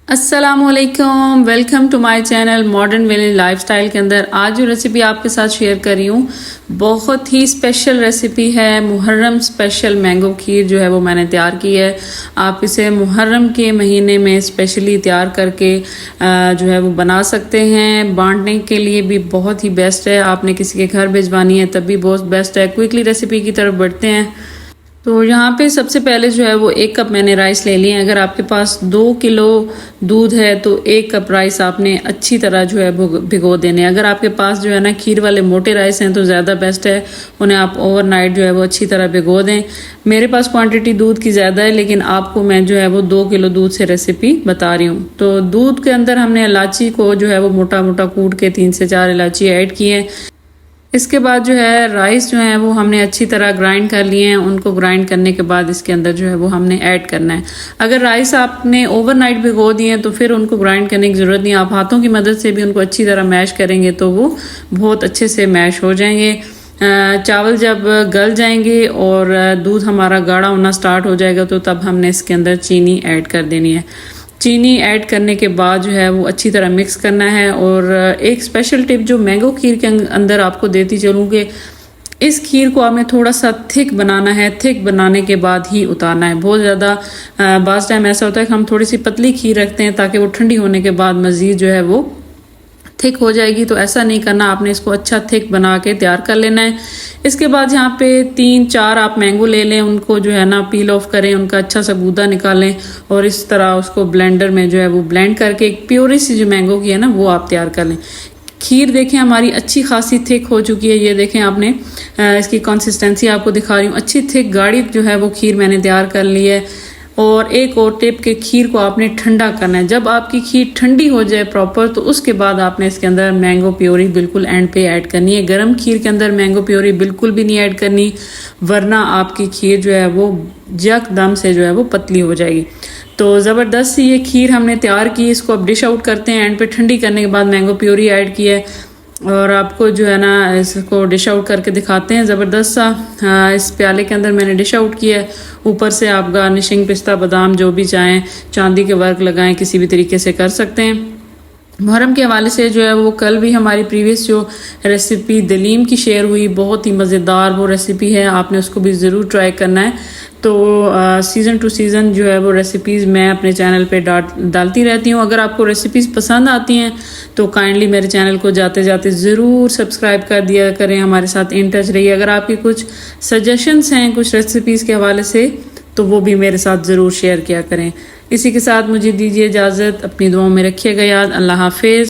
अस्सलामुअलैकुम, welcome to my channel modern village lifestyle के अंदर आज जो रेसिपी आपके साथ शेयर कर रही हूँ बहुत ही स्पेशल रेसिपी है। मुहर्रम स्पेशल मैंगो खीर जो है वो मैंने तैयार की है। आप इसे मुहर्रम के महीने में स्पेशली तैयार करके जो है वो बना सकते हैं। बांटने के लिए भी बहुत ही बेस्ट है। आपने किसी के घर भिजवानी है तब भी बहुत बेस्ट है। क्विकली रेसिपी की तरफ बढ़ते हैं। तो यहाँ पे सबसे पहले जो है वो 1 कप मैंने राइस ले लिए। अगर आपके पास 2 किलो दूध है तो 1 कप राइस आपने अच्छी तरह जो है भिगो देने। अगर आपके पास जो है ना खीर वाले मोटे राइस हैं तो ज़्यादा बेस्ट है, उन्हें आप ओवरनाइट जो है वो अच्छी तरह भिगो दें। मेरे पास क्वांटिटी दूध की ज़्यादा है लेकिन आपको मैं जो है वो 2 किलो दूध से रेसिपी बता रही हूँ। तो दूध के अंदर हमने इलायची को जो है वो मोटा मोटा कूट के 3 से 4 इलायची ऐड की है। इसके बाद जो है राइस जो है वो हमने अच्छी तरह ग्राइंड कर लिए हैं। उनको ग्राइंड करने के बाद इसके अंदर जो है वो हमने ऐड करना है। अगर राइस आपने ओवरनाइट भिगो दिए हैं तो फिर उनको ग्राइंड करने की ज़रूरत नहीं। आप हाथों की मदद से भी उनको अच्छी तरह मैश करेंगे तो वो बहुत अच्छे से मैश हो जाएंगे। चावल जब गल जाएंगे और दूध हमारा गाढ़ा होना स्टार्ट हो जाएगा तो तब हमने इसके अंदर चीनी ऐड कर देनी है। चीनी ऐड करने के बाद जो है वो अच्छी तरह मिक्स करना है। और एक स्पेशल टिप जो मैंगो खीर के अंदर आपको देती चलूँ कि इस खीर को आपने थोड़ा सा थिक बनाना है। थिक बनाने के बाद ही उतारना है। बहुत ज़्यादा बाज़ टाइम ऐसा होता है कि हम थोड़ी सी पतली खीर रखते हैं ताकि वो ठंडी होने के बाद मज़ीद जो है वो थिक हो जाएगी, तो ऐसा नहीं करना। आपने इसको अच्छा थिक बना के तैयार कर लेना है। इसके बाद यहाँ पे 3-4 आप मैंगो ले लें, उनको जो है ना पील ऑफ करें, उनका अच्छा सा गूदा निकालें और इस तरह उसको ब्लेंडर में जो है वो ब्लेंड करके एक प्योरी सी जो मैंगो की है ना वो आप तैयार कर लें। खीर देखें हमारी अच्छी खासी थिक हो चुकी है। ये देखें आपने इसकी कंसिस्टेंसी आपको दिखा रही हूँ। अच्छी थिक गाढ़ी जो है वो खीर मैंने तैयार कर ली है। और एक और टिप के खीर को आपने ठंडा करना है। जब आपकी खीर ठंडी हो जाए प्रॉपर तो उसके बाद आपने इसके अंदर मैंगो प्योरी बिल्कुल एंड पे ऐड करनी है। गरम खीर के अंदर मैंगो प्योरी बिल्कुल भी नहीं ऐड करनी, वरना आपकी खीर जो है वो यकदम से जो है वो पतली हो जाएगी। तो ज़बरदस्त सी ये खीर हमने तैयार की। इसको अब डिश आउट करते हैं। एंड पे ठंडी करने के बाद मैंगो प्योरी ऐड की है और आपको जो है ना इसको डिश आउट करके दिखाते हैं। ज़बरदस्त सा इस प्याले के अंदर मैंने डिश आउट किया है। ऊपर से आप गार्निशिंग पिस्ता बादाम जो भी चाहें, चांदी के वर्क लगाएं, किसी भी तरीके से कर सकते हैं। मुहर्रम के हवाले से जो है वो कल भी हमारी प्रीवियस जो रेसिपी दलीम की शेयर हुई, बहुत ही मज़ेदार वो रेसिपी है। आपने उसको भी ज़रूर ट्राई करना है। तो सीज़न टू सीज़न जो है वो रेसिपीज़ मैं अपने चैनल पे डालती रहती हूँ। अगर आपको रेसिपीज़ पसंद आती हैं तो काइंडली मेरे चैनल को जाते जाते ज़रूर सब्सक्राइब कर दिया करें, हमारे साथ इन टच रहिए। अगर आपकी कुछ सजेशंस हैं कुछ रेसिपीज़ के हवाले से तो वो भी मेरे साथ ज़रूर शेयर किया करें। इसी के साथ मुझे दीजिए इजाज़त। अपनी दुआओं में रखिएगा याद। अल्लाह हाफिज़।